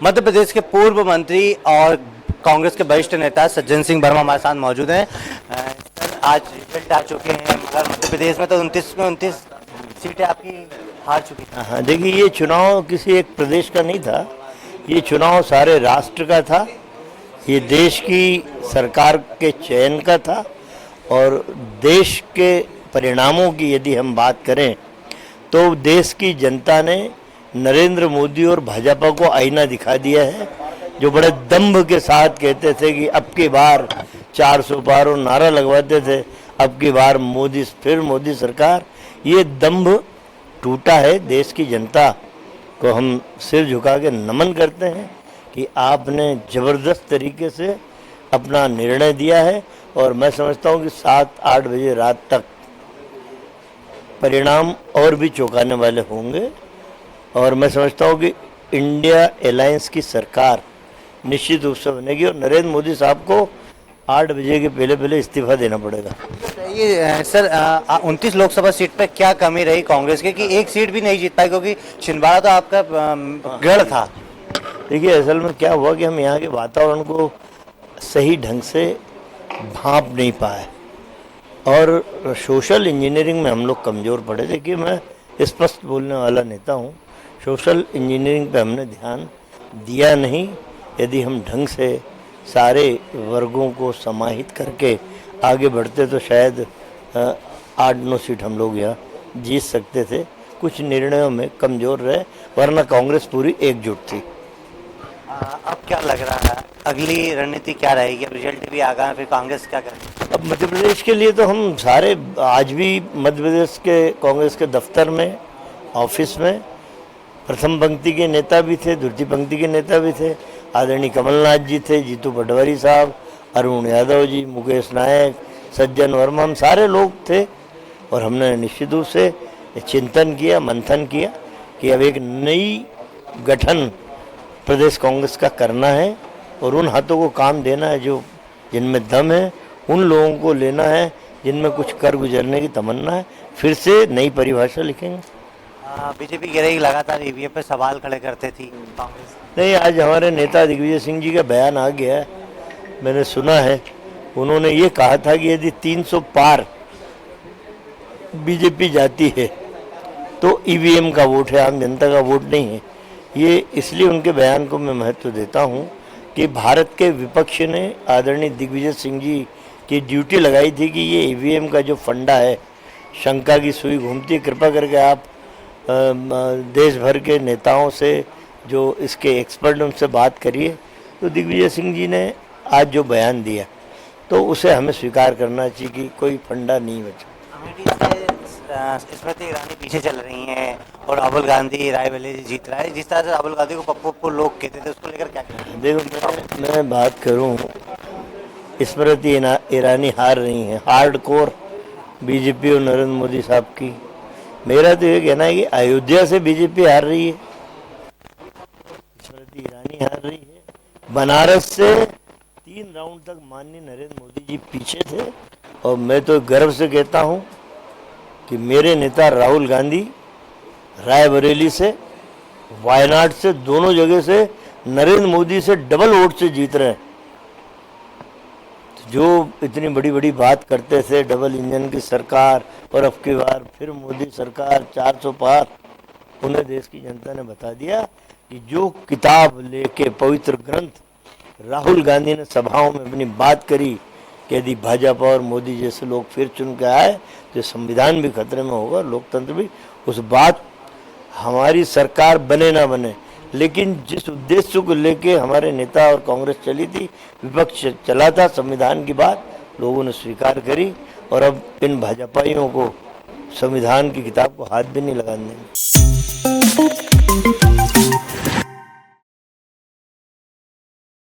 मध्य प्रदेश के पूर्व मंत्री और कांग्रेस के वरिष्ठ नेता सज्जन सिंह वर्मा हमारे साथ मौजूद हैं। सर, आज रिजल्ट आ चुके हैं मगर मध्य प्रदेश में तो 29 में 29 सीटें आपकी हार चुकी हैं। हाँ, देखिए, ये चुनाव किसी एक प्रदेश का नहीं था, ये चुनाव सारे राष्ट्र का था। ये देश की सरकार के चयन का था और देश के परिणामों की यदि हम बात करें तो देश की जनता ने नरेंद्र मोदी और भाजपा को आईना दिखा दिया है। जो बड़े दम्भ के साथ कहते थे कि अब की बार 400 पार और नारा लगवाते थे, अब की बार मोदी, फिर मोदी सरकार, ये दम्भ टूटा है। देश की जनता को हम सिर झुका के नमन करते हैं कि आपने ज़बरदस्त तरीके से अपना निर्णय दिया है और मैं समझता हूँ कि 7-8 बजे रात तक परिणाम और भी चौंकाने वाले होंगे और मैं समझता हूँ कि इंडिया अलायंस की सरकार निश्चित रूप से बनेगी और नरेंद्र मोदी साहब को 8 बजे के पहले पहले इस्तीफा देना पड़ेगा। ये सर 29 लोकसभा सीट पर क्या कमी रही कांग्रेस के कि एक सीट भी नहीं जीत पाई, क्योंकि छिंदवाड़ा तो आपका गढ़ था। देखिए, असल में क्या हुआ कि हम यहाँ के वातावरण को सही ढंग से भांप नहीं पाए और सोशल इंजीनियरिंग में हम लोग कमज़ोर पड़े। देखिए, मैं स्पष्ट बोलने वाला नेता हूँ, सोशल इंजीनियरिंग पे हमने ध्यान दिया नहीं। यदि हम ढंग से सारे वर्गों को समाहित करके आगे बढ़ते तो शायद 8-9 सीट हम लोग यहाँ जीत सकते थे। कुछ निर्णयों में कमज़ोर रहे, वरना कांग्रेस पूरी एकजुट थी। अब क्या लग रहा है, अगली रणनीति क्या रहेगी? अब रिजल्ट भी आ गया, फिर कांग्रेस क्या करेगी? अब मध्य प्रदेश के लिए तो हम सारे, आज भी मध्य प्रदेश के कांग्रेस के दफ्तर में, ऑफिस में प्रथम पंक्ति के नेता भी थे, द्वितीय पंक्ति के नेता भी थे। आदरणीय कमलनाथ जी थे, जीतू पटवारी साहब, अरुण यादव जी, मुकेश नायक, सज्जन वर्मा, हम सारे लोग थे और हमने निश्चित रूप से चिंतन किया, मंथन किया कि अब एक नई गठन प्रदेश कांग्रेस का करना है और उन हाथों को काम देना है जो जिनमें दम है, उन लोगों को लेना है जिनमें कुछ कर गुजरने की तमन्ना है। फिर से नई परिभाषा लिखेंगे। बीजेपी कह रही लगातार ईवीएम पे सवाल खड़े करते थी कांग्रेस। नहीं, आज हमारे नेता दिग्विजय सिंह जी का बयान आ गया है, मैंने सुना है। उन्होंने ये कहा था कि यदि 300 पार बीजेपी जाती है तो ईवीएम का वोट है, आम जनता का वोट नहीं है। ये इसलिए उनके बयान को मैं महत्व देता हूँ कि भारत के विपक्ष ने आदरणीय दिग्विजय सिंह जी की ड्यूटी लगाई थी कि ये ईवीएम का जो फंडा है, शंका की सुई घूमती है, कृपा करके आप देश भर के नेताओं से जो इसके एक्सपर्ट उनसे बात करिए। तो दिग्विजय सिंह जी ने आज जो बयान दिया तो उसे हमें स्वीकार करना चाहिए कि कोई फंडा नहीं बचा। स्मृति ईरानी पीछे चल रही हैं और राहुल गांधी रायबरेली जीत रहा है। जिस तरह से राहुल गांधी को पप्पू लोग कहते थे, उसको लेकर क्या कहते? देखो, मैं बात करूं, स्मृति ईरानी हार रही हैं हार्डकोर बीजेपी और नरेंद्र मोदी साहब की। मेरा तो ये कहना है कि अयोध्या से बीजेपी हार रही है, स्मृति ईरानी हार रही है। बनारस से 3 राउंड तक माननीय नरेंद्र मोदी जी पीछे थे और मैं तो गर्व से कहता हूं कि मेरे नेता राहुल गांधी रायबरेली से, वायनाड से, दोनों जगह से नरेंद्र मोदी से डबल वोट से जीत रहे हैं। जो इतनी बड़ी बड़ी बात करते थे, डबल इंजन की सरकार और अब की बार फिर मोदी सरकार 400 पार, उन्हें देश की जनता ने बता दिया कि जो किताब लेके, पवित्र ग्रंथ राहुल गांधी ने सभाओं में अपनी बात करी कि यदि भाजपा और मोदी जैसे लोग फिर चुन के आए तो संविधान भी खतरे में होगा, लोकतंत्र भी। उस बात, हमारी सरकार बने ना बने, लेकिन जिस उद्देश्य को लेके हमारे नेता और कांग्रेस चली थी, विपक्ष चला था, संविधान की बात लोगों ने स्वीकार करी और अब इन भाजपाइयों को संविधान की किताब को हाथ भी नहीं लगाने देंगे।